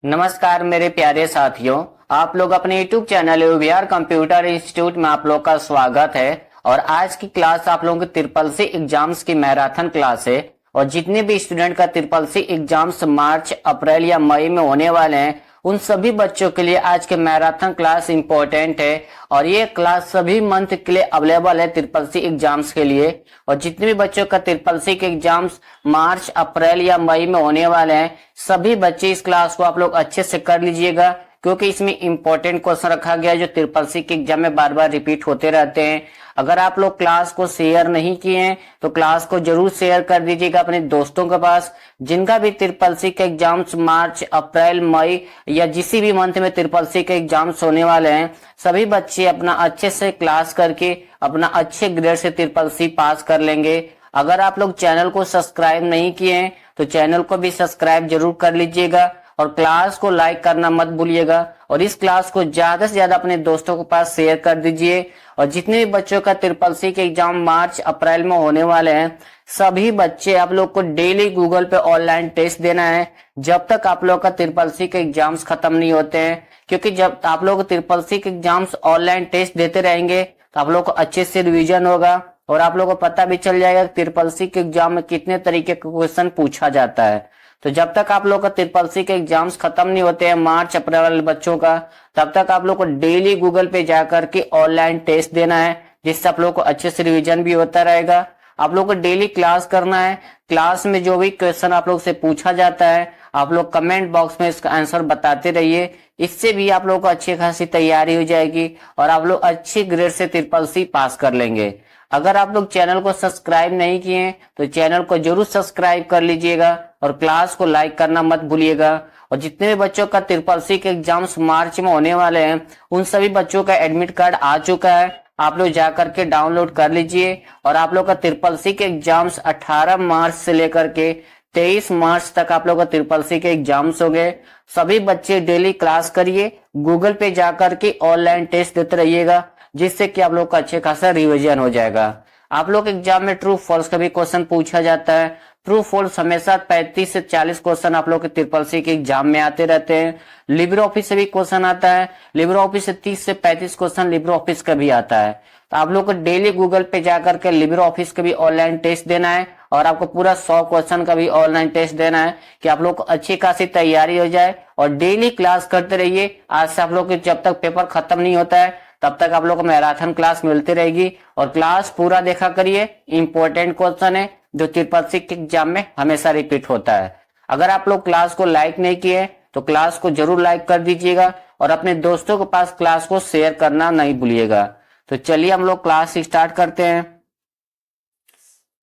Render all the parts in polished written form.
नमस्कार मेरे प्यारे साथियों। आप लोग अपने YouTube channel VR computer institute में आप लोग का स्वागत है। और आज की क्लास आप लोगों की ट्रिपल सी एग्जाम्स की मैराथन क्लास है। और जितने भी स्टूडेंट का ट्रिपल सी एग्जाम्स मार्च अप्रैल या मई में होने वाले हैं उन सभी बच्चों के लिए आज के मैराथन क्लास इंपॉर्टेंट है। और ये क्लास सभी मंथ के लिए अवेलेबल है ट्रिपल सी एग्जाम्स के लिए। और जितने भी बच्चों का ट्रिपल सी के एग्जाम्स मार्च अप्रैल या मई में होने वाले हैं सभी बच्चे इस क्लास को आप लोग अच्छे से कर लीजिएगा, क्योंकि इसमें इंपॉर्टेंट क्वेश्चन रखा गया है जो ट्रिपल सी के एग्जाम में बार बार रिपीट होते रहते हैं। अगर आप लोग क्लास को शेयर नहीं किए हैं तो क्लास को जरूर शेयर कर दीजिएगा अपने दोस्तों के पास। जिनका भी ट्रिपल सी के एग्जाम्स मार्च अप्रैल मई या जिसी भी मंथ में ट्रिपल सी के एग्जाम्स होने वाले हैं सभी बच्चे अपना अच्छे से क्लास करके अपना अच्छे ग्रेड से ट्रिपल सी पास कर लेंगे। अगर आप लोग चैनल को सब्सक्राइब नहीं किए हैं तो चैनल को भी सब्सक्राइब जरूर कर लीजिएगा और क्लास को लाइक करना मत भूलिएगा। और इस क्लास को ज्यादा से ज्यादा अपने दोस्तों के पास शेयर कर दीजिए। और जितने भी बच्चों का ट्रिपल सी के एग्जाम मार्च अप्रैल में होने वाले हैं सभी बच्चे आप लोग को डेली गूगल पे ऑनलाइन टेस्ट देना है जब तक आप लोग का ट्रिपल सी के एग्जाम्स खत्म नहीं होते हैं। क्योंकि जब आप लोग ट्रिपल सी के एग्जाम्स ऑनलाइन टेस्ट देते रहेंगे तो आप लोग को अच्छे से रिविजन होगा और आप लोगों को पता भी चल जाएगा ट्रिपल सी के एग्जाम में कितने तरीके के क्वेश्चन पूछा जाता है। तो जब तक आप लोग का ट्रिपल सी के एग्जाम्स खत्म नहीं होते हैं मार्च अप्रैल वाले बच्चों का तब तक आप लोग को डेली गूगल पे जाकर के ऑनलाइन टेस्ट देना है, जिससे आप लोग को अच्छे से रिवीजन भी होता रहेगा। आप लोग को डेली क्लास करना है। क्लास में जो भी क्वेश्चन आप लोग से पूछा जाता है आप लोग कमेंट बॉक्स में इसका आंसर बताते रहिए। इससे भी आप लोग को अच्छी खासी तैयारी हो जाएगी और आप लोग अच्छी ग्रेड से ट्रिपल सी पास कर लेंगे। अगर आप लोग चैनल को सब्सक्राइब नहीं किए तो चैनल को जरूर सब्सक्राइब कर लीजिएगा और क्लास को लाइक करना मत भूलिएगा। और जितने भी बच्चों का ट्रिपल सी के एग्जाम्स मार्च में होने वाले हैं उन सभी बच्चों का एडमिट कार्ड आ चुका है, आप लोग जाकर के डाउनलोड कर लीजिए। और आप लोग का ट्रिपल सी के एग्जाम्स 18 मार्च से लेकर के 23 मार्च तक आप लोग का ट्रिपल सी के एग्जाम्स हो गए। सभी बच्चे डेली क्लास करिए, गूगल पे जाकर के ऑनलाइन टेस्ट देते रहिएगा, जिससे कि आप लोग का अच्छे खासा रिवीजन हो जाएगा। आप लोग एग्जाम में ट्रू फॉल्स का भी क्वेश्चन पूछा जाता है। ट्रू फॉल्स हमेशा 35 से 40 क्वेश्चन आप लोग के ट्रिपल सी के एग्जाम में आते रहते हैं। लिब्रे ऑफिस से भी क्वेश्चन आता है। लिब्रे ऑफिस से 30 से 35 क्वेश्चन लिब्रे ऑफिस का भी आता है। तो आप लोग को डेली गूगल पे जाकर के लिब्रे ऑफिस का भी ऑनलाइन टेस्ट देना है और आपको पूरा 100 क्वेश्चन का भी ऑनलाइन टेस्ट देना है कि आप लोग को अच्छी खासी तैयारी हो जाए। और डेली क्लास करते रहिए। आज से आप लोग जब तक पेपर खत्म नहीं होता है तब तक आप लोग को मैराथन क्लास मिलती रहेगी। और क्लास पूरा देखा करिए, इंपॉर्टेंट क्वेश्चन है जो ट्रिपल सी के एग्जाम में हमेशा रिपीट होता है। अगर आप लोग क्लास को लाइक नहीं किए तो क्लास को जरूर लाइक कर दीजिएगा और अपने दोस्तों के पास क्लास को शेयर करना नहीं भूलिएगा। तो चलिए हम लोग क्लास स्टार्ट करते हैं।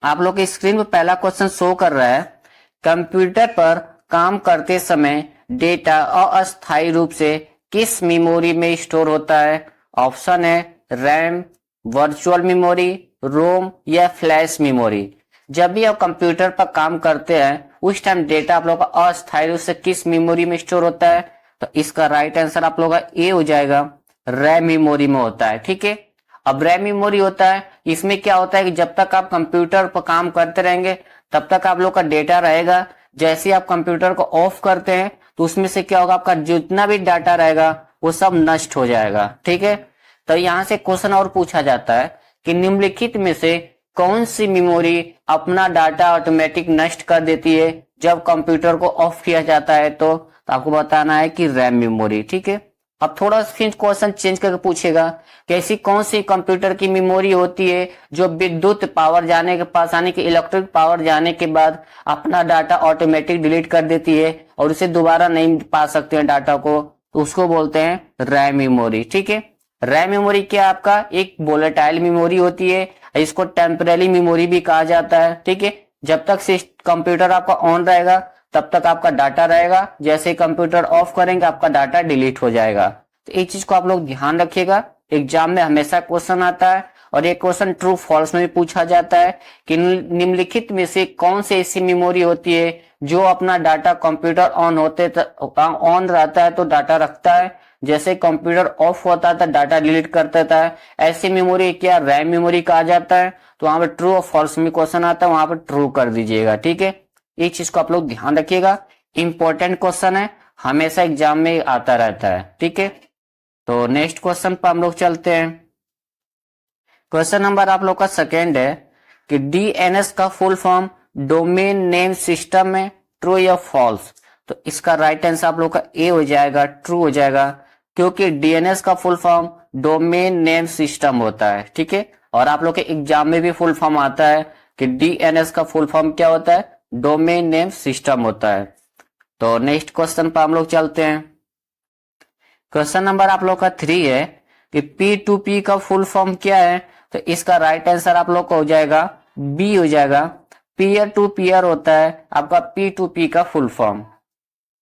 आप लोग की स्क्रीन पर पहला क्वेश्चन शो कर रहा है, कंप्यूटर पर काम करते समय डेटा अस्थायी रूप से किस मेमोरी में स्टोर होता है? ऑप्शन है रैम, वर्चुअल मेमोरी, रोम या फ्लैश मेमोरी। जब भी आप कंप्यूटर पर काम करते हैं उस टाइम डेटा आप लोग का अस्थायी रूप से किस मेमोरी में स्टोर होता है? तो इसका राइट आंसर आप लोग का ए हो जाएगा, रैम मेमोरी में होता है। ठीक है, अब रैम मेमोरी होता है, इसमें क्या होता है कि जब तक आप कंप्यूटर पर काम करते रहेंगे तब तक आप लोग का डेटा रहेगा। जैसे आप कंप्यूटर को ऑफ करते हैं तो उसमें से क्या होगा, आपका जितना भी डाटा रहेगा वो सब नष्ट हो जाएगा। ठीक है, तो यहाँ से क्वेश्चन और पूछा जाता है कि निम्नलिखित में से कौन सी मेमोरी अपना डाटा ऑटोमेटिक नष्ट कर देती है जब कंप्यूटर को ऑफ किया जाता है? तो आपको बताना है कि रैम मेमोरी। ठीक है, अब थोड़ा फिर क्वेश्चन चेंज करके पूछेगा कि ऐसी कौन सी कंप्यूटर की मेमोरी होती है जो विद्युत पावर जाने के पास आने के इलेक्ट्रिक पावर जाने के बाद अपना डाटा ऑटोमेटिक डिलीट कर देती है और उसे दोबारा नहीं पा सकते हैं डाटा को, तो उसको बोलते हैं रैम मेमोरी। ठीक है, रैम मेमोरी क्या आपका एक वोलेटाइल मेमोरी होती है, इसको टेम्परेरी मेमोरी भी कहा जाता है। ठीक है, जब तक कंप्यूटर आपका ऑन रहेगा तब तक आपका डाटा रहेगा, जैसे कंप्यूटर ऑफ करेंगे आपका डाटा डिलीट हो जाएगा। तो एक चीज को आप लोग ध्यान रखिएगा, एग्जाम में हमेशा क्वेश्चन आता है और ये क्वेश्चन ट्रू फॉल्स में भी पूछा जाता है कि निम्नलिखित में से कौन सी ऐसी मेमोरी होती है जो अपना डाटा कंप्यूटर ऑन रहता है तो डाटा रखता है, जैसे कंप्यूटर ऑफ होता है तो डाटा डिलीट कर देता है। ऐसी मेमोरी क्या रैम मेमोरी कहा जाता है? तो वहां पर ट्रू और फॉल्स में क्वेश्चन आता है, वहां पर ट्रू कर दीजिएगा। ठीक है, एक चीज को आप लोग ध्यान रखिएगा, इंपॉर्टेंट क्वेश्चन है, हमेशा एग्जाम में आता रहता है। ठीक है, तो नेक्स्ट क्वेश्चन पर हम लोग चलते हैं। क्वेश्चन नंबर आप लोग का सेकेंड है कि डीएनएस का full form domain name system है, ट्रू या फॉल्स। तो इसका राइट आंसर आप लोग का ए हो जाएगा, ट्रू हो जाएगा, क्योंकि डीएनएस का full form domain name system होता है। ठीक है, और आप लोग के एग्जाम में भी फुल फॉर्म आता है कि डीएनएस का फुल फॉर्म क्या होता है, डोमेन नेम सिस्टम होता है। तो नेक्स्ट क्वेश्चन पर हम लोग चलते हैं। क्वेश्चन नंबर आप लोग का 3 है कि P2P का फुल फॉर्म क्या है। तो इसका राइट आंसर आप लोग का हो जाएगा बी हो जाएगा, पीयर टू पीयर होता है आपका P2P का फुल फॉर्म।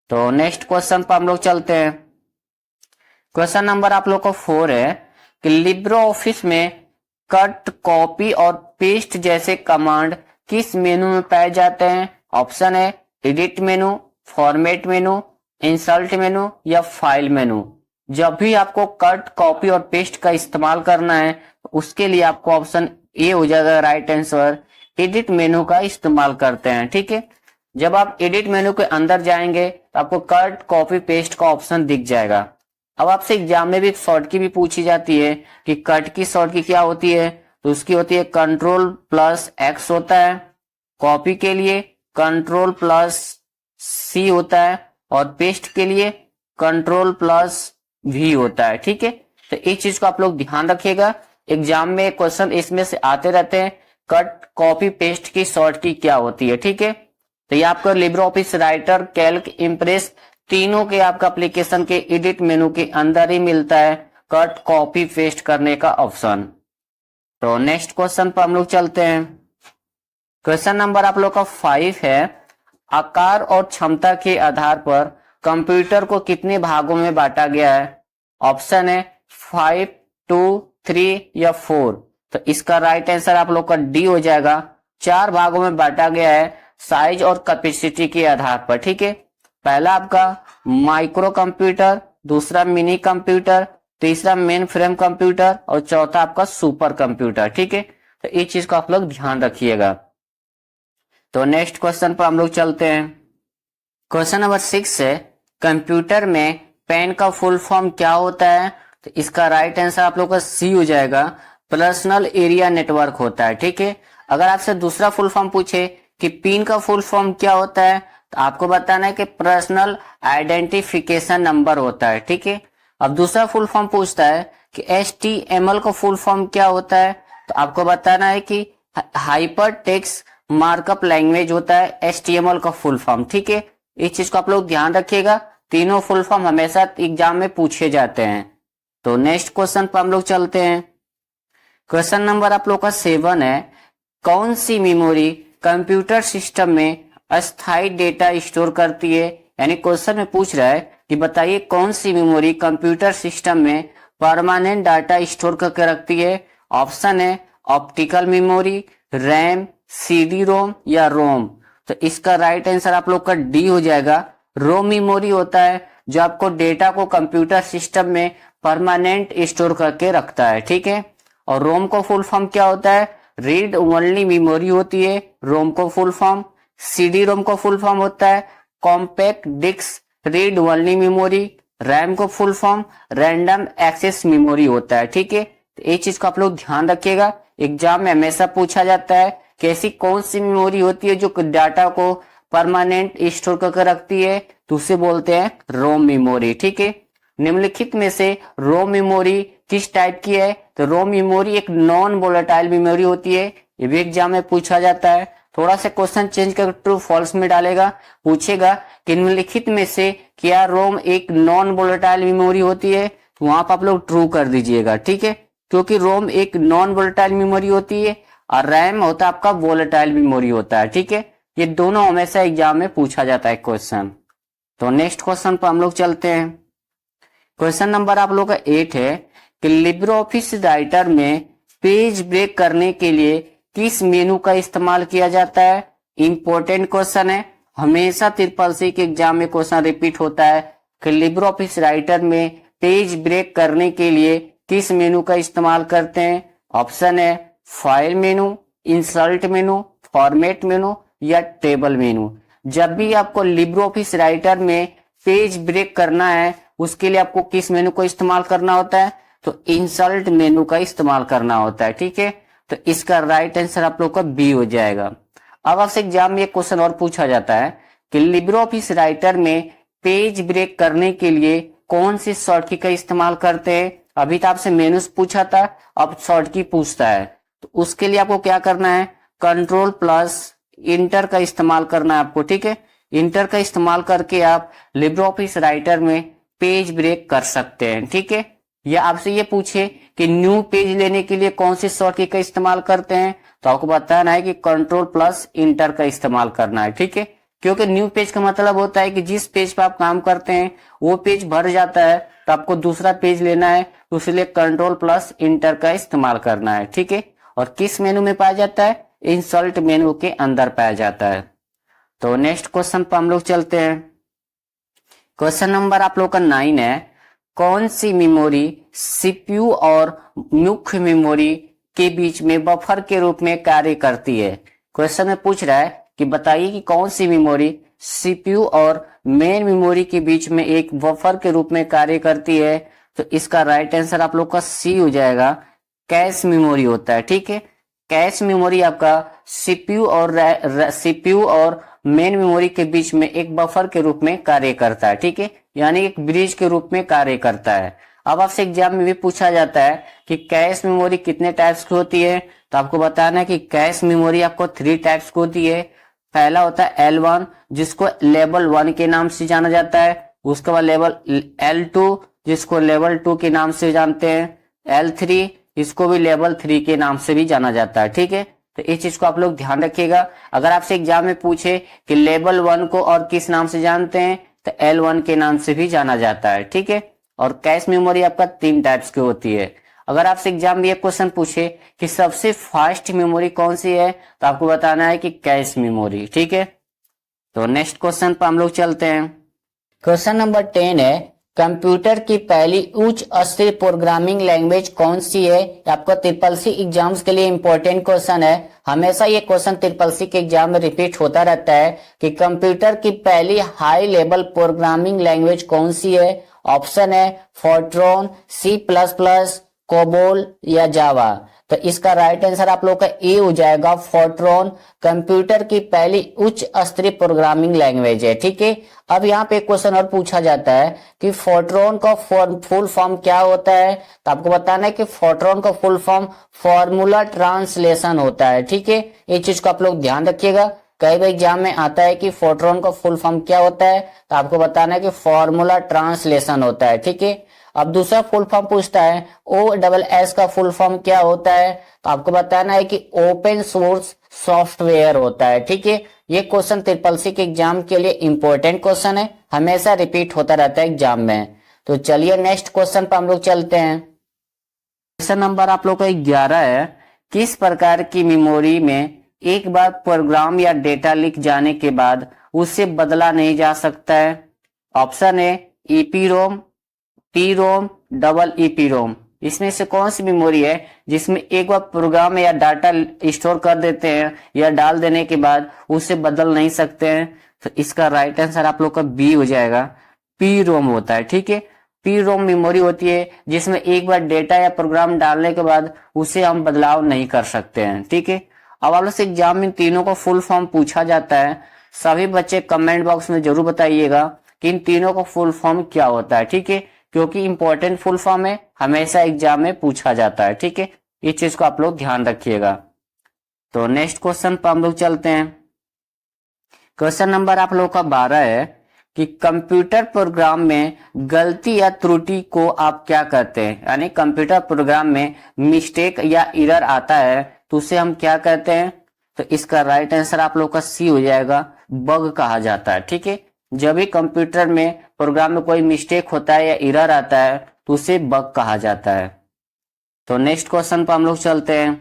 तो नेक्स्ट क्वेश्चन पर हम लोग चलते हैं। क्वेश्चन नंबर आप लोग का 4 है कि लिब्रो ऑफिस में कट, कॉपी और पेस्ट जैसे कमांड किस मेनू में पाए जाते हैं। ऑप्शन है एडिट मेनू, फॉर्मेट मेनू, इंसर्ट मेनू या फाइल मेनू। जब भी आपको कट, कॉपी और पेस्ट का इस्तेमाल करना है उसके लिए आपको ऑप्शन ए हो जाएगा राइट आंसर, एडिट मेनू का इस्तेमाल करते हैं। ठीक है, जब आप एडिट मेनू के अंदर जाएंगे तो आपको कट, कॉपी, पेस्ट का ऑप्शन दिख जाएगा। अब आपसे एग्जाम में भी शॉर्ट की भी पूछी जाती है कि कट की शॉर्ट की क्या होती है, तो उसकी होती है Ctrl+X होता है, कॉपी के लिए Ctrl+C होता है और पेस्ट के लिए Ctrl+V होता है। ठीक है, तो एक चीज को आप लोग ध्यान रखिएगा, एग्जाम में क्वेश्चन इसमें से आते रहते हैं, कट, कॉपी, पेस्ट की शॉर्ट की क्या होती है। ठीक है, तो ये आपका Libre office writer, Calc, impress तीनों के आपका एप्लीकेशन के एडिट मेनू के अंदर ही मिलता है कट, कॉपी, पेस्ट करने का ऑप्शन। तो नेक्स्ट क्वेश्चन पर हम लोग चलते हैं। क्वेश्चन नंबर आप लोग का 5 है, आकार और क्षमता के आधार पर कंप्यूटर को कितने भागों में बांटा गया है। ऑप्शन है 5, 2, 3 या 4। तो इसका राइट आंसर आप लोग का डी हो जाएगा, 4 भागों में बांटा गया है साइज और कैपेसिटी के आधार पर। ठीक है, पहला आपका माइक्रो कंप्यूटर, दूसरा मिनी कंप्यूटर, तीसरा मेन फ्रेम कंप्यूटर और चौथा आपका सुपर कंप्यूटर। ठीक है, तो इस चीज को आप लोग ध्यान रखिएगा। तो नेक्स्ट क्वेश्चन पर हम लोग चलते हैं। क्वेश्चन नंबर 6 है, कंप्यूटर में पेन का फुल फॉर्म क्या होता है। तो इसका राइट आंसर आप लोग का सी हो जाएगा, पर्सनल एरिया नेटवर्क होता है। ठीक है, अगर आपसे दूसरा फुल फॉर्म पूछे कि पिन का फुल फॉर्म क्या होता है, तो आपको बताना है कि पर्सनल आइडेंटिफिकेशन नंबर होता है। ठीक है, अब दूसरा फुल फॉर्म पूछता है कि HTML का फुल फॉर्म क्या होता है, तो आपको बताना है कि हाइपर टेक्स्ट मार्कअप लैंग्वेज होता है HTML का फुल फॉर्म। ठीक है, इस चीज को आप लोग ध्यान रखिएगा, तीनों फुल फॉर्म हमेशा एग्जाम में पूछे जाते हैं। तो नेक्स्ट क्वेश्चन पर हम लोग चलते हैं। क्वेश्चन नंबर आप लोग का 7 है, कौन सी मेमोरी कंप्यूटर सिस्टम में अस्थायी डेटा स्टोर करती है। यानी क्वेश्चन में पूछ रहा है कि बताइए कौन सी मेमोरी कंप्यूटर सिस्टम में परमानेंट डाटा स्टोर करके रखती है। ऑप्शन है ऑप्टिकल मेमोरी, रैम, CD रोम या रोम। तो इसका राइट आंसर आप लोग का डी हो जाएगा, रोम मेमोरी होता है जो आपको डेटा को कंप्यूटर सिस्टम में परमानेंट स्टोर करके रखता है। ठीक है, और रोम को फुल फॉर्म क्या होता है, रीड ओनली मेमोरी होती है रोम को फुल फॉर्म। CD रोम को फुल फॉर्म होता है compact disc read only memory. RAM को full form random access memory होता है। ठीक है, तो ये चीज को आप लोग ध्यान रखिएगा, एग्जाम में हमेशा पूछा जाता है कि ऐसी कौन सी मेमोरी होती है जो डाटा को परमानेंट स्टोर करके रखती है, तो उसे बोलते हैं रोम मेमोरी। ठीक है, निम्नलिखित में से रोम मेमोरी किस टाइप की है। तो रोम मेमोरी एक नॉन वोलेटाइल मेमोरी होती है, ये भी एग्जाम में पूछा जाता है। थोड़ा सा क्वेश्चन चेंज कर ट्रू फॉल्स में डालेगा, पूछेगा कि निम्नलिखित में से क्या रोम एक नॉन वोलेटाइल मेमोरी होती है, तो वहां पर आप लोग ट्रू कर दीजिएगा। ठीक है, क्योंकि रोम एक नॉन वोलेटाइल मेमोरी होती है और रैम होता है आपका वोलेटाइल मेमोरी होता है। ठीक है, ये दोनों हमेशा एग्जाम में पूछा जाता है क्वेश्चन। तो नेक्स्ट क्वेश्चन पर हम लोग चलते हैं। क्वेश्चन नंबर आप लोग का 8 है कि लिब्रो ऑफिस राइटर में पेज ब्रेक करने के लिए किस मेनू का इस्तेमाल किया जाता है। इंपॉर्टेंट क्वेश्चन है, हमेशा ट्रिपल के एग्जाम में क्वेश्चन रिपीट होता है कि लिब्रो ऑफिस राइटर में पेज ब्रेक करने के लिए किस मेनू का इस्तेमाल करते हैं। ऑप्शन है फाइल मेनू, इंसर्ट मेनू, फॉर्मेट मेनू या टेबल मेनू। जब भी आपको लिब्रो ऑफिस राइटर में पेज ब्रेक करना है उसके लिए आपको किस मेनू को इस्तेमाल करना होता है, तो इंसर्ट मेनू का इस्तेमाल करना होता है। ठीक है, तो इसका राइट आंसर आप लोग का बी हो जाएगा। अब आपसे एग्जाम में एक क्वेश्चन और पूछा जाता है कि लिब्रे ऑफिस राइटर में पेज ब्रेक करने के लिए कौन सी शॉर्टकी का इस्तेमाल करते हैं। अभी तो आपसे मेनूस पूछा था, अब शॉर्टकी पूछता है, तो उसके लिए आपको क्या करना है, कंट्रोल प्लस इंटर का इस्तेमाल करना है आपको। ठीक है, इंटर का इस्तेमाल करके आप लिब्रे ऑफिस राइटर में पेज ब्रेक कर सकते हैं। ठीक है, या आपसे ये पूछे कि न्यू पेज लेने के लिए कौन सी शॉर्टकी का इस्तेमाल करते हैं, तो आपको बताना है कि कंट्रोल प्लस इंटर का इस्तेमाल करना है। ठीक है, क्योंकि न्यू पेज का मतलब होता है कि जिस पेज पे आप काम करते हैं वो पेज भर जाता है, तो आपको दूसरा पेज लेना है, तो इसलिए कंट्रोल प्लस इंटर का इस्तेमाल करना है। ठीक है, और किस मेनू में पाया जाता है, इंसर्ट मेनू के अंदर पाया जाता है। तो नेक्स्ट क्वेश्चन पर हम लोग चलते हैं। क्वेश्चन नंबर आप लोग का 9 है, कौन सी मेमोरी सीपीयू और मुख्य मेमोरी के बीच में बफर के रूप में कार्य करती है। क्वेश्चन में पूछ रहा है कि बताइए कि कौन सी मेमोरी सीपीयू और मेन मेमोरी के बीच में एक बफर के रूप में कार्य करती है, तो इसका राइट आंसर आप लोग का सी हो जाएगा, कैश मेमोरी होता है। ठीक है, कैश मेमोरी आपका सीपीयू और मेन मेमोरी के बीच में एक बफर के रूप में कार्य करता है। ठीक है, यानी एक ब्रिज के रूप में कार्य करता है। अब आपसे एग्जाम में भी पूछा जाता है कि कैश मेमोरी कितने टाइप्स की होती है, तो आपको बताना है कि कैश मेमोरी आपको 3 टाइप्स की होती है। पहला होता है L1 जिसको लेवल 1 के नाम से जाना जाता है, उसके बाद लेवल L2 जिसको लेवल 2 के नाम से जानते हैं, L3 इसको भी लेवल 3 के नाम से भी जाना जाता है। ठीक है, तो इस चीज को आप लोग ध्यान रखिएगा। अगर आपसे एग्जाम में पूछे कि लेवल 1 को और किस नाम से जानते हैं, तो L1 के नाम से भी जाना जाता है। ठीक है, और कैश मेमोरी आपका 3 टाइप्स की होती है। अगर आपसे एग्जाम में एक क्वेश्चन पूछे कि सबसे फास्ट मेमोरी कौन सी है, तो आपको बताना है कि कैश मेमोरी। ठीक है, तो नेक्स्ट क्वेश्चन पर हम लोग चलते हैं। क्वेश्चन नंबर 10 है, कंप्यूटर की पहली उच्च स्तरीय प्रोग्रामिंग लैंग्वेज कौन सी है। आपका ट्रिपल सी एग्जाम्स के लिए इंपॉर्टेंट क्वेश्चन है। हमेशा ये क्वेश्चन ट्रिपल सी के एग्जाम में रिपीट होता रहता है कि कंप्यूटर की पहली हाई लेवल प्रोग्रामिंग लैंग्वेज कौन सी है। ऑप्शन है फोर्ट्रॉन, C++, कोबोल या जावा। तो इसका राइट आंसर आप लोग का ए हो जाएगा, फोर्ट्रॉन कंप्यूटर की पहली उच्च स्तरीय प्रोग्रामिंग लैंग्वेज है। ठीक है, अब यहाँ पे एक क्वेश्चन और पूछा जाता है कि फोर्ट्रॉन का फुल फॉर्म क्या होता है, तो आपको बताना है कि फोर्ट्रॉन का फुल फॉर्म फॉर्मूला ट्रांसलेशन होता है। ठीक है, ये चीज को आप लोग ध्यान रखिएगा। कई बार एग्जाम में आता है कि फोर्ट्रॉन का फुल फॉर्म क्या होता है, तो आपको बताना है कि फॉर्मूला ट्रांसलेशन होता है। ठीक है, अब दूसरा फुल फॉर्म पूछता है OSS का फुल फॉर्म क्या होता है, तो आपको बताना है कि ओपन सोर्स सॉफ्टवेयर होता है। ठीक है, ये क्वेश्चन ट्रिपल सी के एग्जाम के लिए इंपॉर्टेंट क्वेश्चन है, हमेशा रिपीट होता रहता है एग्जाम में। तो चलिए नेक्स्ट क्वेश्चन पर हम लोग चलते हैं। क्वेश्चन नंबर आप लोग का 11 है, किस प्रकार की मेमोरी में एक बार प्रोग्राम या डेटा लिख जाने के बाद उसे बदला नहीं जा सकता है। ऑप्शन है EPROM, TROM, डबल EPROM। इसमें से कौन सी मेमोरी है जिसमें एक बार प्रोग्राम या डाटा स्टोर कर देते हैं या डाल देने के बाद उसे बदल नहीं सकते हैं, तो इसका राइट आंसर आप लोग का बी हो जाएगा, PROM होता है। ठीक है, PROM मेमोरी होती है जिसमें एक बार डेटा या प्रोग्राम डालने के बाद उसे हम बदलाव नहीं कर सकते हैं। ठीक है, अब आप लोग से एग्जाम में तीनों का फुल फॉर्म पूछा जाता है। सभी बच्चे कमेंट बॉक्स में जरूर बताइएगा कि इन तीनों का फुल फॉर्म क्या होता है। ठीक है, क्योंकि इंपॉर्टेंट फुल फॉर्म है, हमेशा एग्जाम में पूछा जाता है। ठीक है, इस चीज को आप लोग ध्यान रखिएगा। तो नेक्स्ट क्वेश्चन पर हम लोग चलते हैं। क्वेश्चन नंबर आप लोग का 12 है कि कंप्यूटर प्रोग्राम में गलती या त्रुटि को आप क्या कहते हैं। यानी कंप्यूटर प्रोग्राम में मिस्टेक या एरर आता है तो उसे हम क्या कहते हैं, तो इसका राइट आंसर आप लोग का सी हो जाएगा, बग कहा जाता है। ठीक है, जब भी कंप्यूटर में प्रोग्राम में कोई मिस्टेक होता है या एरर आता है तो उसे बग कहा जाता है। तो नेक्स्ट क्वेश्चन पर हम लोग चलते हैं।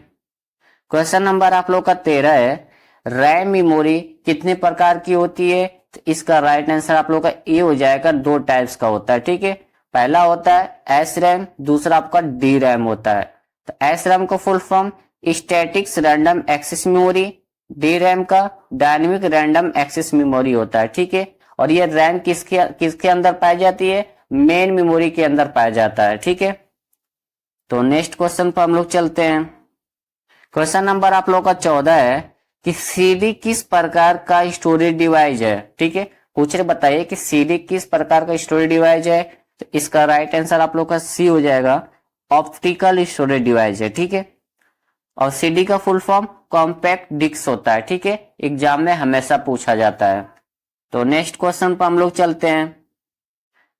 क्वेश्चन नंबर आप लोग का 13 है, रैम मेमोरी कितने प्रकार की होती है, तो इसका राइट आंसर आप लोग का ए हो जाएगा, 2 टाइप्स का होता है। ठीक है, पहला होता है SRAM, दूसरा आपका DRAM होता है। तो SRAM का full form statics random access memory, DRAM का डायनेमिक रैंडम एक्सेस मेमोरी होता है। ठीक है, और ये रैम किसके किसके अंदर पाई जाती है, मेन मेमोरी के अंदर पाया जाता है। ठीक है, तो नेक्स्ट क्वेश्चन पर हम लोग चलते हैं। क्वेश्चन नंबर आप लोग का 14 है कि सीडी किस प्रकार का स्टोरेज डिवाइस है। ठीक है, पूछ रहे बताइए कि सीडी किस प्रकार का स्टोरेज डिवाइस है। तो इसका राइट आंसर आप लोग का सी हो जाएगा, ऑप्टिकल स्टोरेज डिवाइस है। ठीक है, और सीडी का फुल फॉर्म कॉम्पैक्ट डिस्क होता है। ठीक है, एग्जाम में हमेशा पूछा जाता है। तो नेक्स्ट क्वेश्चन पर हम लोग चलते हैं।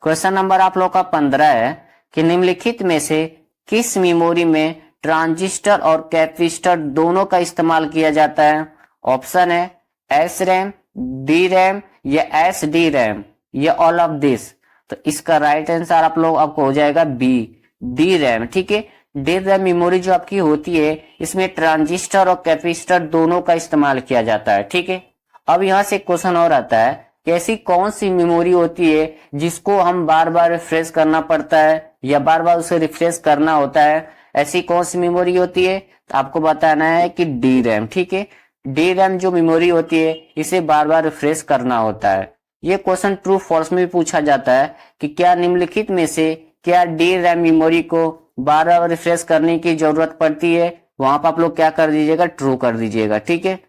क्वेश्चन नंबर आप लोग का 15 है कि निम्नलिखित में से किस मेमोरी में ट्रांजिस्टर और कैपेसिटर दोनों का इस्तेमाल किया जाता है। ऑप्शन है एस रैम, डी रैम या एस डी रैम या ऑल ऑफ दिस। तो इसका राइट आंसर आप लोग आपको हो जाएगा बी, डी रैम। ठीक है, डी रैम मेमोरी जो आपकी होती है इसमें ट्रांजिस्टर और कैपेसिटर दोनों का इस्तेमाल किया जाता है। ठीक है, अब यहां से क्वेश्चन और आता है कि ऐसी कौन सी मेमोरी होती है जिसको हम बार बार रिफ्रेश करना पड़ता है या बार बार उसे रिफ्रेश करना होता है। ऐसी कौन सी मेमोरी होती है, तो आपको बताना है कि डी रैम। ठीक है, डी रैम जो मेमोरी होती है इसे बार बार रिफ्रेश करना होता है। ये क्वेश्चन ट्रू फॉल्स में भी पूछा जाता है कि क्या निम्नलिखित में से क्या डी रैम मेमोरी को बार बार रिफ्रेश करने की जरूरत पड़ती है। वहां पर आप लोग क्या कर दीजिएगा, ट्रू कर दीजिएगा। ठीक है,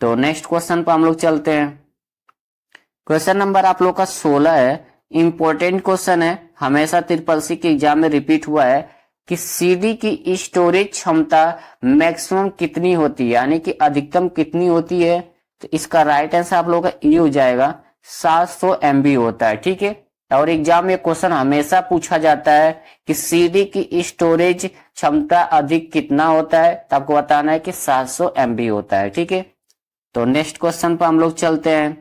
तो नेक्स्ट क्वेश्चन पर हम लोग चलते हैं। क्वेश्चन नंबर आप लोग का 16 है, इंपॉर्टेंट क्वेश्चन है, हमेशा ट्रिपल सी के एग्जाम में रिपीट हुआ है कि सीडी की स्टोरेज क्षमता मैक्सिमम कितनी होती है, यानी कि अधिकतम कितनी होती है। तो इसका राइट आंसर आप लोगों का ये हो जाएगा 700 MB होता है। ठीक है, और एग्जाम में क्वेश्चन हमेशा पूछा जाता है कि सीडी की स्टोरेज क्षमता अधिक कितना होता है, तो आपको बताना है कि 700 MB होता है। ठीक है, तो नेक्स्ट क्वेश्चन पर हम लोग चलते हैं।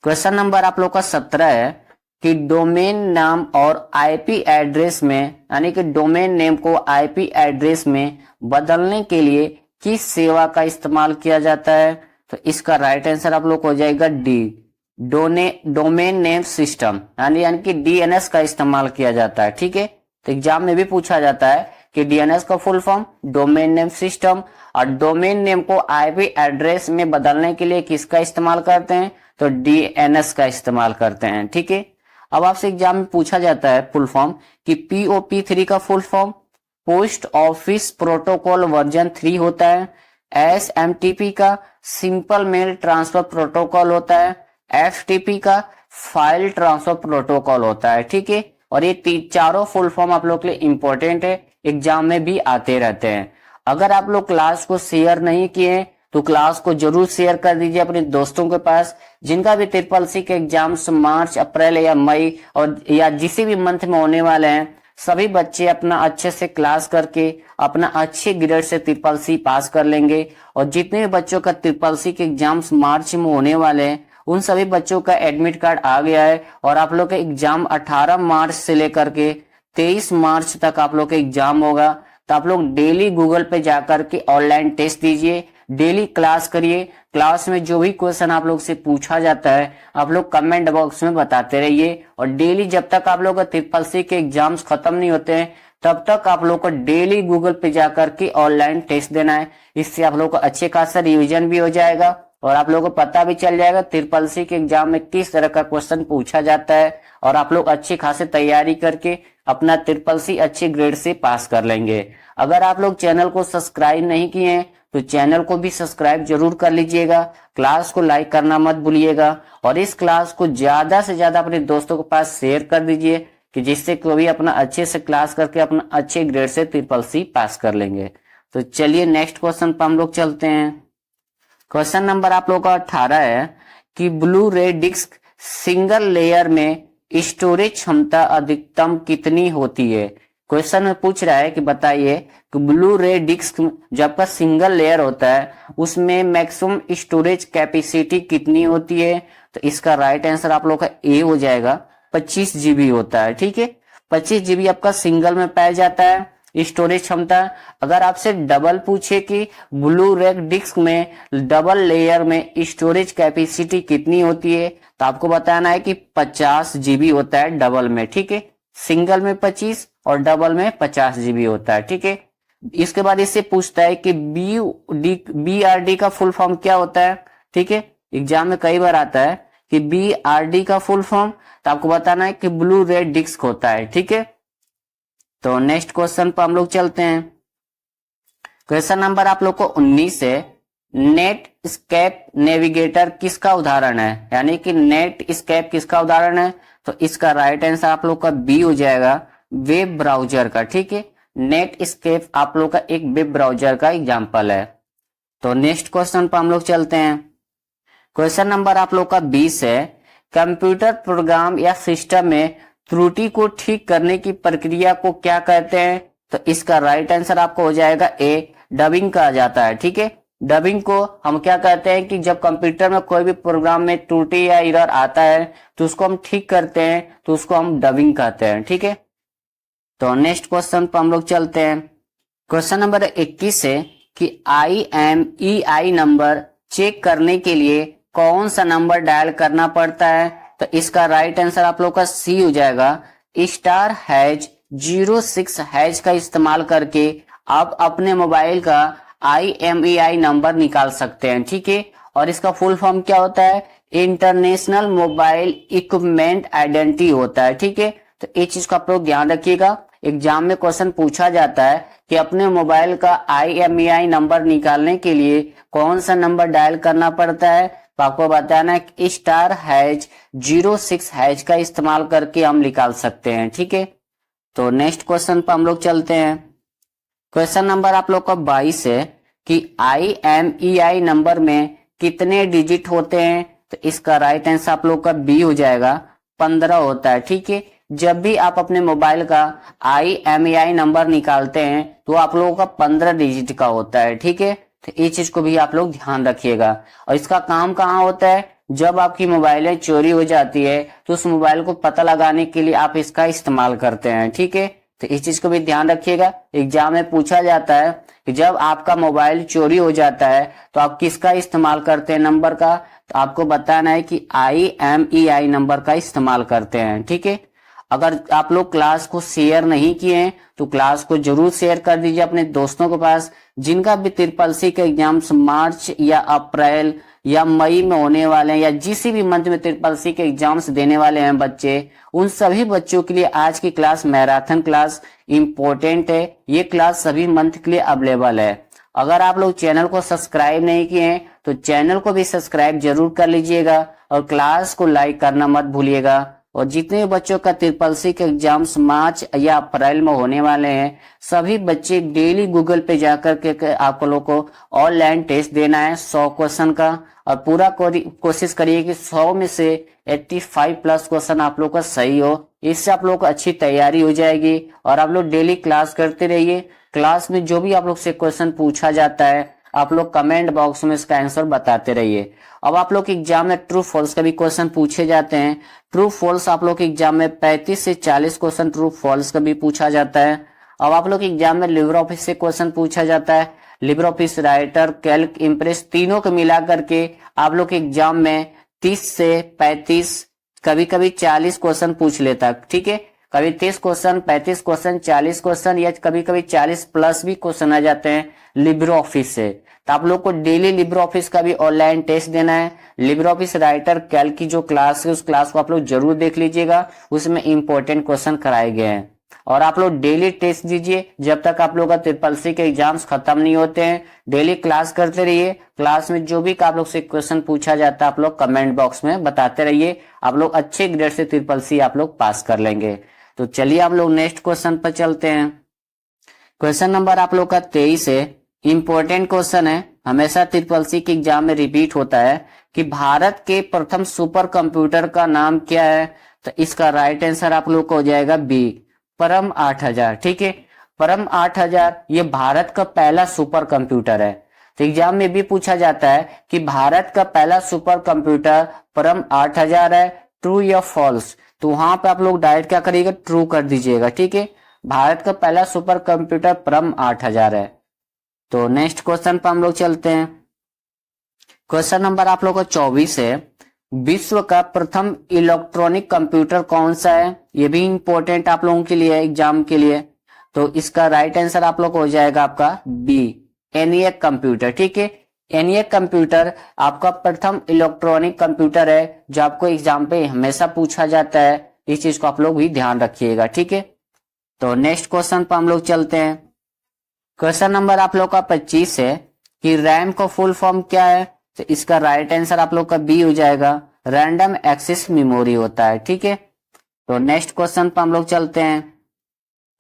क्वेश्चन नंबर आप लोग का 17 है कि डोमेन नाम और आईपी एड्रेस में, यानी कि डोमेन नेम को आईपी एड्रेस में बदलने के लिए किस सेवा का इस्तेमाल किया जाता है। तो इसका राइट आंसर आप लोग को हो जाएगा डी, डोमेन नेम सिस्टम, यानी कि डीएनएस का इस्तेमाल किया जाता है। ठीक है, तो एग्जाम में भी पूछा जाता है कि डीएनएस का full form domain name system, और डोमेन नेम को आईपी एड्रेस में बदलने के लिए किसका इस्तेमाल करते हैं, तो डीएनएस का इस्तेमाल करते हैं। ठीक है, अब आपसे एग्जाम में पूछा जाता है फुल फॉर्म कि POP3 का full form post office protocol version 3 होता है, SMTP का सिंपल मेल ट्रांसफर प्रोटोकॉल होता है, FTP का फाइल ट्रांसफर प्रोटोकॉल होता है। ठीक है, और ये चारों फुल फॉर्म आप लोग के लिए इंपॉर्टेंट है, एग्जाम में भी आते रहते हैं। अगर आप लोग क्लास को शेयर नहीं किए तो क्लास को जरूर शेयर कर दीजिए अपने दोस्तों के पास, जिनका भी ट्रिपल सी के एग्जाम्स मार्च, अप्रैल या मई और या जिसी भी मंथ में होने वाले हैं। सभी बच्चे अपना अच्छे से क्लास करके अपना अच्छे ग्रेड से ट्रिपल सी पास कर लेंगे। और जितने भी बच्चों का ट्रिपल सी के एग्जाम्स मार्च में होने वाले हैं उन सभी बच्चों का एडमिट कार्ड आ गया है, और आप लोग का एग्जाम 18 मार्च से लेकर के 23 मार्च तक आप लोग का एग्जाम होगा। तो आप लोग डेली गूगल पे जाकर के ऑनलाइन टेस्ट दीजिए, डेली क्लास करिए। क्लास में जो भी क्वेश्चन आप लोग से पूछा जाता है आप लोग कमेंट बॉक्स में बताते रहिए, और डेली जब तक आप लोग का ट्रिपल सी के एग्जाम्स खत्म नहीं होते हैं तब तक आप लोग को डेली गूगल पे जाकर के ऑनलाइन टेस्ट देना है। इससे आप लोग को अच्छे खासा रिवीजन भी हो जाएगा और आप लोगों को पता भी चल जाएगा ट्रिपल सी के एग्जाम में किस तरह का क्वेश्चन पूछा जाता है, और आप लोग अच्छी खासी तैयारी करके अपना ट्रिपल सी अच्छे ग्रेड से पास कर लेंगे। अगर आप लोग चैनल को सब्सक्राइब नहीं किए हैं तो चैनल को भी सब्सक्राइब जरूर कर लीजिएगा, क्लास को लाइक करना मत भूलिएगा, और इस क्लास को ज्यादा से ज्यादा अपने दोस्तों के पास शेयर कर दीजिए कि जिससे कोई भी अपना अच्छे से क्लास करके अपना अच्छे ग्रेड से ट्रिपल सी पास कर लेंगे। तो चलिए नेक्स्ट क्वेश्चन पर हम लोग चलते हैं। क्वेश्चन नंबर आप लोग का 18 है कि ब्लू रे डिस्क सिंगल लेयर में स्टोरेज क्षमता अधिकतम कितनी होती है। क्वेश्चन में पूछ रहा है कि बताइए कि ब्लू रे डिस्क जो आपका सिंगल लेयर होता है उसमें मैक्सिमम स्टोरेज कैपेसिटी कितनी होती है। तो इसका राइट आंसर आप लोग का ए हो जाएगा, 25 GB होता है। ठीक है, 25 GB आपका सिंगल में पाया जाता है स्टोरेज क्षमता। अगर आपसे डबल पूछे कि ब्लू रे डिस्क में डबल लेयर में स्टोरेज कैपेसिटी कितनी होती है तो आपको बताना है कि 50 GB होता है डबल में। ठीक है, सिंगल में 25 और डबल में 50 GB होता है। ठीक है, इसके बाद इससे पूछता है कि BRD का फुल फॉर्म क्या होता है। ठीक है, एग्जाम में कई बार आता है कि BRD का फुल फॉर्म, तो आपको बताना है कि ब्लू रेड डिस्क होता है। ठीक है, तो नेक्स्ट क्वेश्चन पर हम लोग चलते हैं। क्वेश्चन नंबर आप लोग को 19 है, नेट स्केप नेविगेटर किसका उदाहरण है, यानी कि नेट स्केप किसका उदाहरण है, तो इसका राइट आंसर आप लोग का बी हो जाएगा, वेब ब्राउजर का। ठीक है, नेट स्केप आप लोग का एक वेब ब्राउजर का एग्जांपल है। तो नेक्स्ट क्वेश्चन पर हम लोग चलते हैं। क्वेश्चन नंबर आप लोग का 20 है, कंप्यूटर प्रोग्राम या सिस्टम में त्रुटि को ठीक करने की प्रक्रिया को क्या कहते हैं, तो इसका राइट आंसर आपको हो जाएगा ए, डबिंग कहा जाता है। ठीक है, डबिंग को हम क्या कहते हैं कि जब कंप्यूटर में कोई भी प्रोग्राम में त्रुटि या एरर आता है तो उसको हम ठीक करते हैं, तो उसको हम डबिंग कहते हैं। ठीक है, तो नेक्स्ट क्वेश्चन पर हम लोग चलते हैं। क्वेश्चन नंबर 21 है कि IMEI नंबर चेक करने के लिए कौन सा नंबर डायल करना पड़ता है, तो इसका राइट आंसर आप लोग का सी हो जाएगा, *#06# का इस्तेमाल करके आप अपने मोबाइल का IMEI नंबर निकाल सकते हैं। ठीक है, और इसका फुल फॉर्म क्या होता है, इंटरनेशनल मोबाइल इक्विपमेंट आइडेंटिटी होता है। ठीक है, तो ये चीज का आप लोग ध्यान रखिएगा, एग्जाम में क्वेश्चन पूछा जाता है कि अपने मोबाइल का IMEI नंबर निकालने के लिए कौन सा नंबर डायल करना पड़ता है, तो आपको बताना है *#06# का इस्तेमाल करके हम निकाल सकते हैं। ठीक है, तो नेक्स्ट क्वेश्चन पर हम लोग चलते हैं। क्वेश्चन नंबर आप लोग का 22 है कि IMEI नंबर में कितने डिजिट होते हैं, तो इसका राइट आंसर आप लोग का बी हो जाएगा, 15 होता है। ठीक है, जब भी आप अपने मोबाइल का IMEI नंबर निकालते हैं तो आप लोगों का 15 डिजिट का होता है। ठीक है, तो ये चीज को भी आप लोग ध्यान रखिएगा। और इसका काम कहाँ होता है, जब आपकी मोबाइलें चोरी हो जाती है तो उस मोबाइल को पता लगाने के लिए आप इसका इस्तेमाल करते हैं। ठीक है, तो इस चीज को भी ध्यान रखिएगा, एग्जाम में पूछा जाता है कि जब आपका मोबाइल चोरी हो जाता है तो आप किसका इस्तेमाल करते हैं नंबर का, तो आपको बताना है कि IMEI नंबर का इस्तेमाल करते हैं। ठीक है, अगर आप लोग क्लास को शेयर नहीं किए हैं तो क्लास को जरूर शेयर कर दीजिए अपने दोस्तों के पास, जिनका भी ट्रिपल के एग्जाम्स मार्च या अप्रैल या मई में होने वाले हैं, या जिस भी मंथ में ट्रिपल के एग्जाम्स देने वाले हैं बच्चे, उन सभी बच्चों के लिए आज की क्लास मैराथन क्लास इंपॉर्टेंट है। ये क्लास सभी मंथ के लिए अवेलेबल है। अगर आप लोग चैनल को सब्सक्राइब नहीं किए हैं तो चैनल को भी सब्सक्राइब जरूर कर लीजिएगा और क्लास को लाइक करना मत भूलिएगा। और जितने बच्चों का ट्रिपल के एग्जाम्स मार्च या अप्रैल में होने वाले हैं, सभी बच्चे डेली गूगल पे जाकर के आप लोग को ऑनलाइन टेस्ट देना है 100 क्वेश्चन का, और पूरा कोशिश करिए कि 100 में से 85 प्लस क्वेश्चन आप लोग का सही हो। इससे आप लोग को अच्छी तैयारी हो जाएगी। और आप लोग डेली क्लास करते रहिए। क्लास में जो भी आप लोग से क्वेश्चन पूछा जाता है आप लोग कमेंट बॉक्स में इसका आंसर बताते रहिए। अब आप लोग के एग्जाम में ट्रू फॉल्स का भी क्वेश्चन पूछे जाते हैं। ट्रू फॉल्स आप लोग के एग्जाम में 35 से 40 क्वेश्चन ट्रू फॉल्स का भी पूछा जाता है। अब आप लोग के एग्जाम में लिब्रे ऑफिस से क्वेश्चन पूछा जाता है। Libre office writer, Calc, impress तीनों को मिला करके आप लोग के एग्जाम में 30 से 35 कभी कभी 40 क्वेश्चन पूछ लेता है। ठीक है, कभी 30 क्वेश्चन, 35 क्वेश्चन, 40 क्वेश्चन, या कभी कभी 40 प्लस भी क्वेश्चन आ जाते हैं लिब्रे ऑफिस से। तो आप लोग को डेली लिब्रे ऑफिस का भी ऑनलाइन टेस्ट देना है। लिब्रे ऑफिस राइटर कैल्क की जो क्लास है उस क्लास को आप लोग जरूर देख लीजिएगा, उसमें इंपॉर्टेंट क्वेश्चन कराए गए हैं। और आप लोग डेली टेस्ट दीजिए जब तक आप लोग का ट्रिपल सी के एग्जाम्स खत्म नहीं होते हैं। डेली क्लास करते रहिए। क्लास में जो भी आप लोग से क्वेश्चन पूछा जाता है आप लोग कमेंट बॉक्स में बताते रहिए। आप लोग अच्छे ग्रेड से ट्रिपल सी आप लोग पास कर लेंगे। तो चलिए हम लोग नेक्स्ट क्वेश्चन पर चलते हैं। क्वेश्चन नंबर आप लोग का 23 है, इंपॉर्टेंट क्वेश्चन है, हमेशा ट्रिपल सी के एग्जाम में रिपीट होता है कि भारत के प्रथम सुपर कंप्यूटर का नाम क्या है। तो इसका राइट आंसर आप लोग को हो जाएगा बी, परम 8000। ठीक है, परम 8000 ये भारत का पहला सुपर कंप्यूटर है। तो एग्जाम में भी पूछा जाता है कि भारत का पहला सुपर कंप्यूटर परम 8000 है, ट्रू या फॉल्स। तो वहां पे आप लोग डायरेक्ट क्या करिएगा, ट्रू कर दीजिएगा। ठीक है, भारत का पहला सुपर कंप्यूटर परम 8000 है। तो नेक्स्ट क्वेश्चन पर हम लोग चलते हैं। क्वेश्चन नंबर आप लोग का 24 है, विश्व का प्रथम इलेक्ट्रॉनिक कंप्यूटर कौन सा है। ये भी इंपॉर्टेंट आप लोगों के लिए एग्जाम के लिए। तो इसका राइट आंसर आप लोग को हो जाएगा आपका बी, ENIAC कंप्यूटर। ठीक है, ENIAC कंप्यूटर आपका प्रथम इलेक्ट्रॉनिक कंप्यूटर है जो आपको एग्जाम पे हमेशा पूछा जाता है। इस चीज को आप लोग भी ध्यान रखिएगा, ठीक है। तो नेक्स्ट क्वेश्चन पर हम लोग चलते हैं। क्वेश्चन नंबर आप लोग का 25 है कि रैम का फुल फॉर्म क्या है। तो इसका राइट आंसर आप लोग का बी हो जाएगा, रैंडम एक्सेस मेमोरी होता है, ठीक है। तो नेक्स्ट क्वेश्चन पर हम लोग चलते हैं।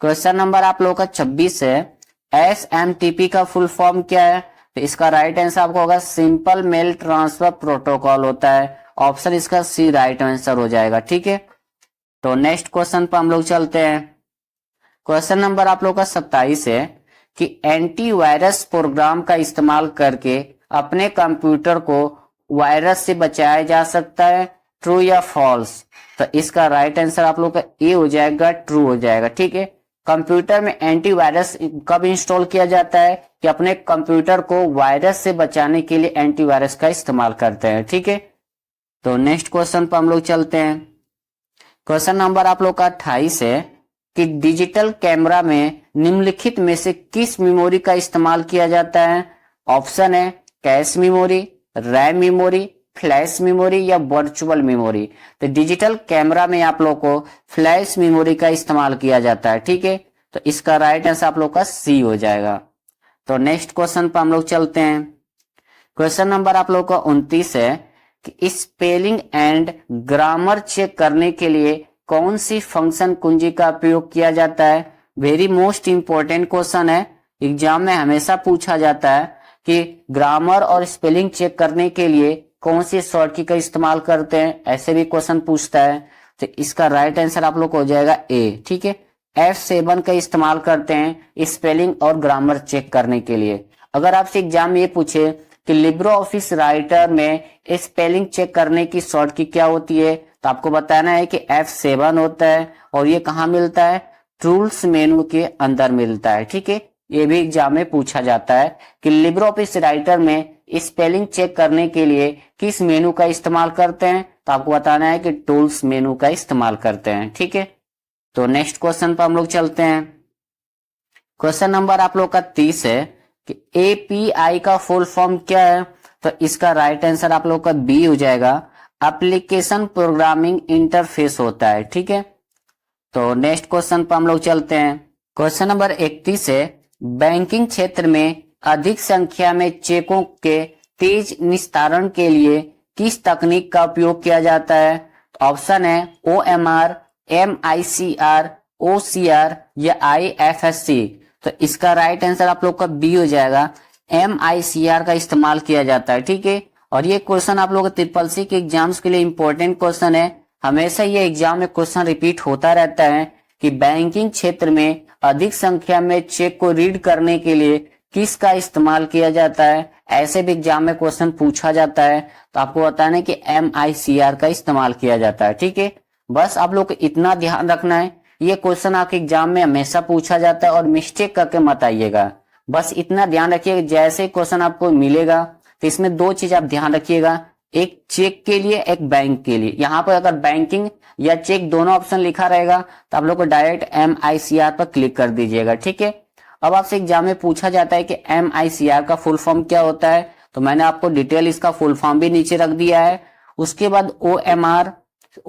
क्वेश्चन नंबर आप लोग का 26 है, SMTP का फुल फॉर्म क्या है। तो इसका राइट आंसर आपको होगा सिंपल मेल ट्रांसफर प्रोटोकॉल होता है। ऑप्शन इसका सी राइट आंसर हो जाएगा, ठीक है। तो नेक्स्ट क्वेश्चन पर हम लोग चलते हैं। क्वेश्चन नंबर आप लोग का 27 है कि एंटीवायरस प्रोग्राम का इस्तेमाल करके अपने कंप्यूटर को वायरस से बचाया जा सकता है, ट्रू या फॉल्स। तो इसका राइट आंसर आप लोग का ए हो जाएगा, ट्रू हो जाएगा, ठीक है। कंप्यूटर में एंटीवायरस कब इंस्टॉल किया जाता है कि अपने कंप्यूटर को वायरस से बचाने के लिए एंटीवायरस का इस्तेमाल करते हैं, ठीक है। तो नेक्स्ट क्वेश्चन पर हम लोग चलते हैं। क्वेश्चन नंबर आप लोग का 28 है कि डिजिटल कैमरा में निम्नलिखित में से किस मेमोरी का इस्तेमाल किया जाता है। ऑप्शन है cache memory, RAM memory, flash memory या वर्चुअल मेमोरी। तो डिजिटल कैमरा में आप लोग को फ्लैश मेमोरी का इस्तेमाल किया जाता है, ठीक है। तो इसका राइट आंसर आप लोग का सी हो जाएगा। तो नेक्स्ट क्वेश्चन पर हम लोग चलते हैं। क्वेश्चन नंबर आप लोग का 29 है कि स्पेलिंग एंड ग्रामर चेक करने के लिए कौन सी फंक्शन कुंजी का उपयोग किया जाता है। वेरी मोस्ट इंपॉर्टेंट क्वेश्चन है, एग्जाम में हमेशा पूछा जाता है कि ग्रामर और स्पेलिंग चेक करने के लिए कौन सी शॉर्ट की का इस्तेमाल करते हैं, ऐसे भी क्वेश्चन पूछता है। तो इसका राइट आंसर आप लोग को हो जाएगा ए, ठीक है। F7 का इस्तेमाल करते हैं स्पेलिंग और ग्रामर चेक करने के लिए। अगर आपसे एग्जाम में ये पूछे कि लिब्रो ऑफिस राइटर में स्पेलिंग चेक करने की शॉर्ट की क्या होती है, तो आपको बताना है कि F7 होता है और ये कहाँ मिलता है, टूल्स मेनू के अंदर मिलता है, ठीक है। ये भी एग्जाम में पूछा जाता है कि लिब्रो ऑफिस राइटर में स्पेलिंग चेक करने के लिए किस मेनू का इस्तेमाल करते हैं, तो आपको बताना है कि टूल्स मेनू का इस्तेमाल करते हैं, ठीक है। तो नेक्स्ट क्वेश्चन पर हम लोग चलते हैं। क्वेश्चन नंबर आप लोग का 30 है कि API का फुल फॉर्म क्या है। तो इसका राइट आंसर आप लोग का बी हो जाएगा, एप्लीकेशन प्रोग्रामिंग इंटरफेस होता है, ठीक है। तो नेक्स्ट क्वेश्चन पर हम लोग चलते हैं। क्वेश्चन नंबर 31 है, बैंकिंग क्षेत्र में अधिक संख्या में चेकों के तेज निस्तारण के लिए किस तकनीक का उपयोग किया जाता है। ऑप्शन है OMR, MICR, OCR या IFSC। तो इसका राइट आंसर आप लोग का बी हो जाएगा, MICR का इस्तेमाल किया जाता है, ठीक है। और ये क्वेश्चन आप लोग ट्रिपल-सी के एग्जाम्स के लिए इंपॉर्टेंट क्वेश्चन है। हमेशा ये एग्जाम में क्वेश्चन रिपीट होता रहता है कि बैंकिंग क्षेत्र में अधिक संख्या में चेक को रीड करने के लिए किसका इस्तेमाल किया जाता है। ऐसे भी एग्जाम में क्वेश्चन पूछा जाता है, तो आपको बताना है कि MICR का इस्तेमाल किया जाता है, ठीक है। बस आप लोग को इतना ध्यान रखना है, ये क्वेश्चन आपके एग्जाम में हमेशा पूछा जाता है और मिस्टेक करके मत आइएगा। बस इतना ध्यान रखिएगा, जैसे क्वेश्चन आपको मिलेगा तो इसमें दो चीज आप ध्यान रखिएगा, एक चेक के लिए, एक बैंक के लिए। यहाँ पर अगर बैंकिंग या चेक दोनों ऑप्शन लिखा रहेगा तो आप लोग को डायरेक्ट MICR पर क्लिक कर दीजिएगा, ठीक है। अब आपसे एग्जाम में पूछा जाता है कि MICR का फुल फॉर्म क्या होता है, तो मैंने आपको डिटेल इसका फुल फॉर्म भी नीचे रख दिया है। उसके बाद OMR,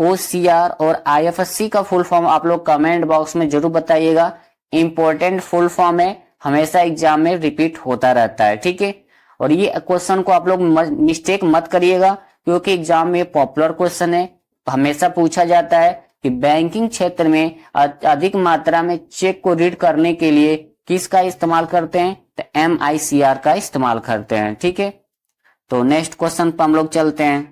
OCR और IFSC का फुल फॉर्म आप लोग कमेंट बॉक्स में जरूर बताइएगा। इंपॉर्टेंट फुल फॉर्म है, हमेशा एग्जाम में रिपीट होता रहता है, ठीक है। और ये क्वेश्चन को आप लोग मिस्टेक मत करिएगा, क्योंकि एग्जाम में पॉपुलर क्वेश्चन है। हमेशा पूछा जाता है कि बैंकिंग क्षेत्र में अधिक मात्रा में चेक को रीड करने के लिए किसका इस्तेमाल करते हैं, तो MICR का इस्तेमाल करते हैं, ठीक है। तो नेक्स्ट क्वेश्चन पर हम लोग चलते हैं।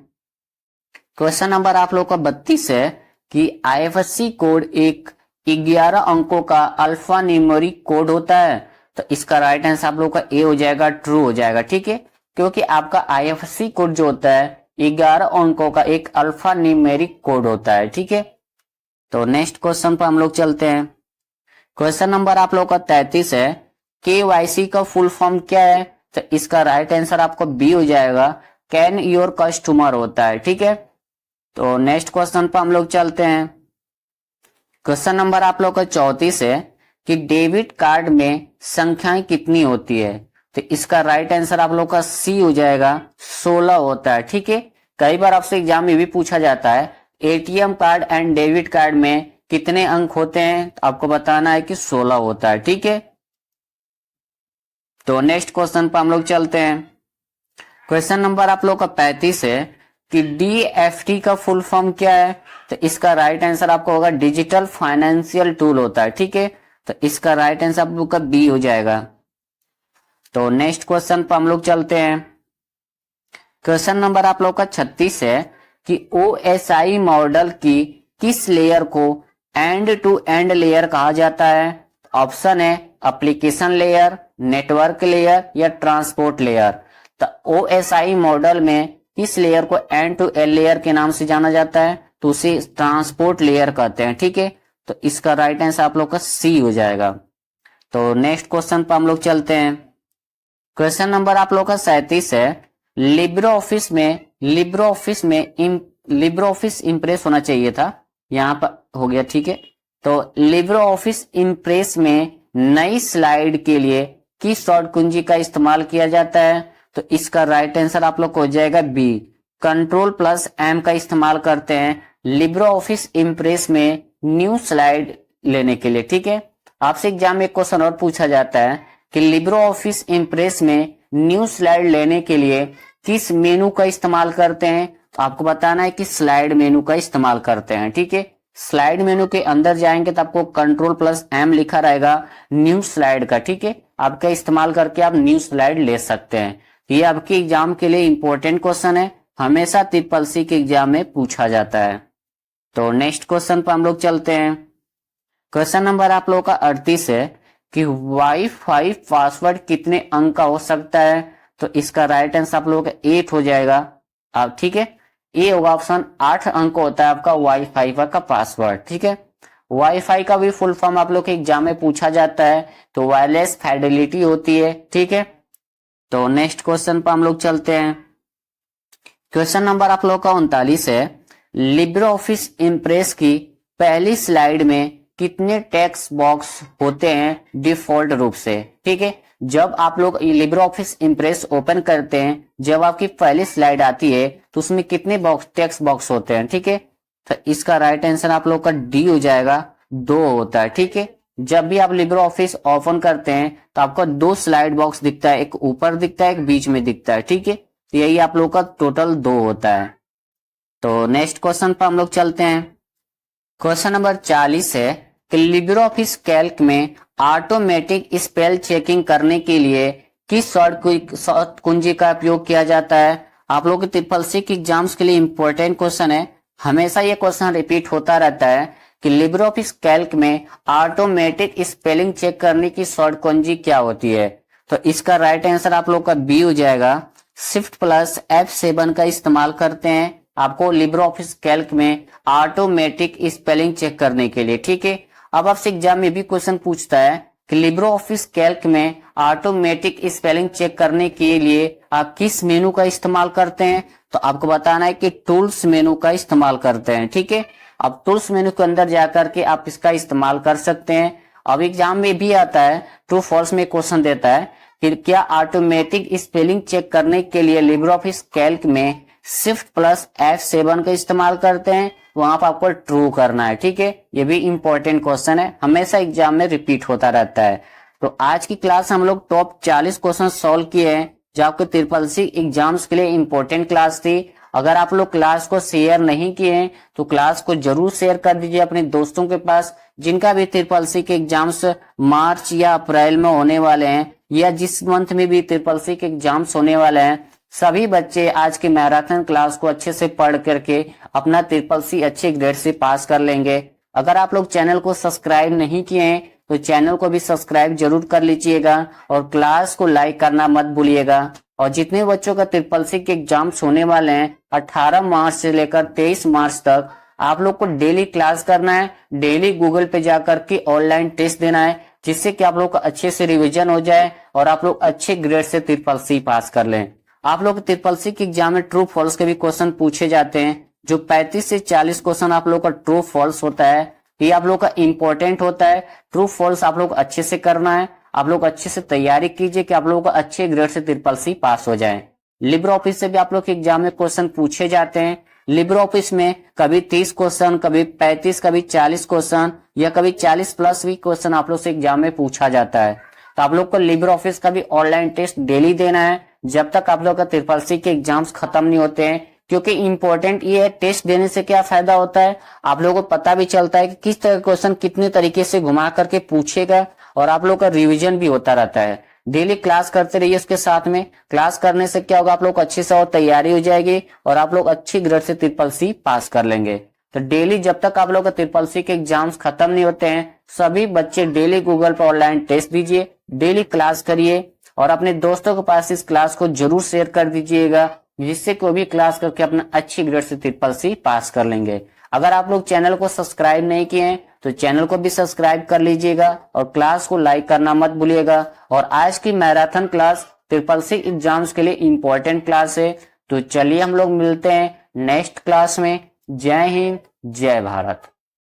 क्वेश्चन नंबर आप लोग का 32 है कि IFSC कोड एक 11 अंकों का अल्फा न्यूमेरिक कोड होता है। तो इसका राइट आंसर आप लोग का ए हो जाएगा, ट्रू हो जाएगा, ठीक है। क्योंकि आपका IFSC कोड जो होता है 11 अंकों का एक अल्फा न्यूमेरिक कोड होता है, ठीक है। तो नेक्स्ट क्वेश्चन पर हम लोग चलते हैं। क्वेश्चन नंबर आप लोग का 33 है, KYC का फुल फॉर्म क्या है। तो इसका राइट आंसर आपको बी हो जाएगा, कैन योर कस्टमर होता है, ठीक है। तो नेक्स्ट क्वेश्चन पर हम लोग चलते हैं। क्वेश्चन नंबर आप लोग का 34 है कि डेबिट कार्ड में संख्याएं कितनी होती है। तो इसका राइट आंसर आप लोग का सी हो जाएगा, 16 होता है। ठीक है, कई बार आपसे एग्जाम में भी पूछा जाता है ATM card and debit card में कितने अंक होते हैं, तो आपको बताना है कि 16 होता है। ठीक है, तो नेक्स्ट क्वेश्चन पर हम लोग चलते हैं। क्वेश्चन नंबर आप लोग का 35 है कि डीएफटी का फुल फॉर्म क्या है, तो इसका राइट आंसर आपको होगा डिजिटल फाइनेंशियल टूल होता है। ठीक है, तो इसका राइट आंसर आप लोग का बी हो जाएगा। तो नेक्स्ट क्वेश्चन पर हम लोग चलते हैं। क्वेश्चन नंबर आप लोग का 36 है कि ओएसआई मॉडल की किस लेयर को एंड टू एंड लेयर कहा जाता है। ऑप्शन है एप्लीकेशन लेयर, नेटवर्क लेयर या ट्रांसपोर्ट लेयर। तो ओएसआई मॉडल में किस लेयर को एंड टू एंड लेयर के नाम से जाना जाता है, तो उसे ट्रांसपोर्ट लेयर कहते हैं। ठीक है, तो इसका राइट आंसर आप लोग का सी हो जाएगा। तो नेक्स्ट क्वेश्चन पर हम लोग चलते हैं। क्वेश्चन नंबर आप लोग का 37 है, लिब्रो ऑफिस इंप्रेस होना चाहिए था, यहाँ पर हो गया। ठीक है, तो लिब्रो ऑफिस इंप्रेस में नई स्लाइड के लिए किस शॉर्ट कुंजी का इस्तेमाल किया जाता है, तो इसका राइट आंसर आप लोग को हो जाएगा बी, Ctrl+M का इस्तेमाल करते हैं लिब्रो ऑफिस इंप्रेस में न्यू स्लाइड लेने के लिए। ठीक है, आपसे एग्जाम में एक क्वेश्चन और पूछा जाता है कि लिब्रो ऑफिस इंप्रेस में न्यू स्लाइड लेने के लिए किस मेनू का इस्तेमाल करते हैं, तो आपको बताना है कि स्लाइड मेनू का इस्तेमाल करते हैं। ठीक है, स्लाइड मेनू के अंदर जाएंगे तो आपको Ctrl+M लिखा रहेगा न्यू स्लाइड का। ठीक है, आपका इस्तेमाल करके आप न्यू स्लाइड ले सकते हैं। ये आपके एग्जाम के लिए इंपॉर्टेंट क्वेश्चन है, हमेशा ट्रिपल सी के एग्जाम में पूछा जाता है। तो नेक्स्ट क्वेश्चन पर हम लोग चलते हैं। क्वेश्चन नंबर आप लोगों का 38 है कि वाईफाई पासवर्ड कितने अंक का हो सकता है, तो इसका राइट आंसर आप लोगों का 8 हो जाएगा। अब ठीक है, ये होगा ऑप्शन, 8 अंक होता है आपका वाईफाई का पासवर्ड। ठीक है, वाईफाई का भी फुल फॉर्म आप लोग के एग्जाम में पूछा जाता है, तो वायरलेस फिडेलिटी होती है। ठीक है, तो नेक्स्ट क्वेश्चन पर हम लोग चलते हैं। क्वेश्चन नंबर आप लोग का 39 है, लिब्रो ऑफिस इंप्रेस की पहली स्लाइड में कितने टेक्स्ट बॉक्स होते हैं डिफॉल्ट रूप से। ठीक है, जब आप लोग लिब्रो ऑफिस इंप्रेस ओपन करते हैं, जब आपकी पहली स्लाइड आती है तो उसमें कितने टेक्स्ट बॉक्स होते हैं। ठीक है, तो इसका राइट आंसर आप लोग का डी हो जाएगा, 2 होता है। ठीक है, जब भी आप लिब्रो ऑफिस ओपन करते हैं तो आपको 2 स्लाइड बॉक्स दिखता है, एक ऊपर दिखता है, एक बीच में दिखता है। ठीक है, तो यही आप लोग का टोटल 2 होता है। तो नेक्स्ट क्वेश्चन पर हम लोग चलते हैं। क्वेश्चन नंबर 40 है कि लिब्रो ऑफिस कैल्क में ऑटोमेटिक स्पेल चेकिंग करने के लिए किस शॉर्ट कुंजी का उपयोग किया जाता है। आप लोग के ट्रिपल सी के एग्जाम्स के लिए इंपॉर्टेंट क्वेश्चन है, हमेशा ये क्वेश्चन रिपीट होता रहता है कि लिब्रो ऑफिस कैल्क में ऑटोमेटिक स्पेलिंग चेक करने की शॉर्ट कुंजी क्या होती है, तो इसका राइट आंसर आप लोग का बी हो जाएगा। Shift+F7 का इस्तेमाल करते हैं आपको लिब्रो ऑफिस कैल्क में ऑटोमेटिक स्पेलिंग चेक करने के लिए। ठीक है, अब आपसे एग्जाम में भी क्वेश्चन पूछता है कि लिब्रो ऑफिस कैल्क में ऑटोमेटिक स्पेलिंग चेक करने के लिए आप किस मेनू का इस्तेमाल करते हैं, तो आपको बताना है कि टूल्स मेनू का इस्तेमाल करते हैं। ठीक है, अब टूल्स मेनू के अंदर जाकर के आप इसका इस्तेमाल कर सकते हैं। अब एग्जाम में भी आता है, ट्रू फॉल्स में क्वेश्चन देता है कि क्या ऑटोमेटिक स्पेलिंग चेक करने के लिए लिब्रो ऑफिस कैल्क में Shift+F7 का इस्तेमाल करते हैं, वहां पर आपको ट्रू करना है। ठीक है, ये भी इंपॉर्टेंट क्वेश्चन है, हमेशा एग्जाम में रिपीट होता रहता है। तो आज की क्लास हम लोग टॉप 40 क्वेश्चन सॉल्व किए हैं, जो आपके ट्रिपल सी एग्जाम्स के लिए इंपॉर्टेंट क्लास थी। अगर आप लोग क्लास को शेयर नहीं किए हैं तो क्लास को जरूर शेयर कर दीजिए अपने दोस्तों के पास, जिनका भी ट्रिपल सी के एग्जाम्स मार्च या अप्रैल में होने वाले हैं, या जिस मंथ में भी ट्रिपल सी के एग्जाम्स होने वाले हैं। सभी बच्चे आज के मैराथन क्लास को अच्छे से पढ़ करके अपना ट्रिपल सी अच्छे ग्रेड से पास कर लेंगे। अगर आप लोग चैनल को सब्सक्राइब नहीं किए हैं तो चैनल को भी सब्सक्राइब जरूर कर लीजिएगा और क्लास को लाइक करना मत भूलिएगा। और जितने बच्चों का ट्रिपल सी के एग्जाम्स होने वाले हैं 18 मार्च से लेकर 23 मार्च तक, आप लोग को डेली क्लास करना है, डेली गूगल पे जाकर के ऑनलाइन टेस्ट देना है, जिससे कि आप लोग का अच्छे से रिवीजन हो जाए और आप लोग अच्छे ग्रेड से ट्रिपल सी पास कर लें। आप लोग ट्रिपल सी के एग्जाम में ट्रू फॉल्स के भी क्वेश्चन पूछे जाते हैं, जो 35 से 40 क्वेश्चन आप लोग का ट्रू फॉल्स होता है। ये आप लोग का इंपॉर्टेंट होता है, ट्रू फॉल्स आप लोग अच्छे से करना है। आप लोग अच्छे से तैयारी कीजिए कि आप लोगों को अच्छे ग्रेड से ट्रिपल सी पास हो जाए। लिब्रे ऑफिस से भी आप लोग के एग्जाम में क्वेश्चन पूछे जाते हैं। लिब्रे ऑफिस में कभी 30 क्वेश्चन, कभी 35, कभी 40 क्वेश्चन या कभी 40 प्लस भी क्वेश्चन आप लोग से एग्जाम में पूछा जाता है। तो आप लोग को लिब्रे ऑफिस का भी ऑनलाइन टेस्ट डेली देना है जब तक आप लोग का ट्रिपल सी के एग्जाम्स खत्म नहीं होते हैं। क्योंकि इंपॉर्टेंट ये है, टेस्ट देने से क्या फायदा होता है, आप लोगों को पता भी चलता है कि किस तरह का क्वेश्चन कितने तरीके से घुमा करके पूछेगा और आप लोग का रिवीजन भी होता रहता है। डेली क्लास करते रहिए। उसके साथ में क्लास करने से क्या होगा, आप लोग अच्छे से और तैयारी हो जाएगी और आप लोग अच्छी ग्रेड से ट्रिपल सी पास कर लेंगे। तो डेली जब तक आप लोग का ट्रिपल सी के एग्जाम्स खत्म नहीं होते हैं, सभी बच्चे डेली गूगल पर ऑनलाइन टेस्ट दीजिए, डेली क्लास करिए और अपने दोस्तों के पास इस क्लास को जरूर शेयर कर दीजिएगा, जिससे कोई भी क्लास करके अपना अच्छी ग्रेड से ट्रिपल सी पास कर लेंगे। अगर आप लोग चैनल को सब्सक्राइब नहीं किए हैं तो चैनल को भी सब्सक्राइब कर लीजिएगा और क्लास को लाइक करना मत भूलिएगा। और आज की marathon class triple C exams के लिए इंपॉर्टेंट क्लास है। तो चलिए हम लोग मिलते हैं नेक्स्ट क्लास में। जय हिंद, जय भारत।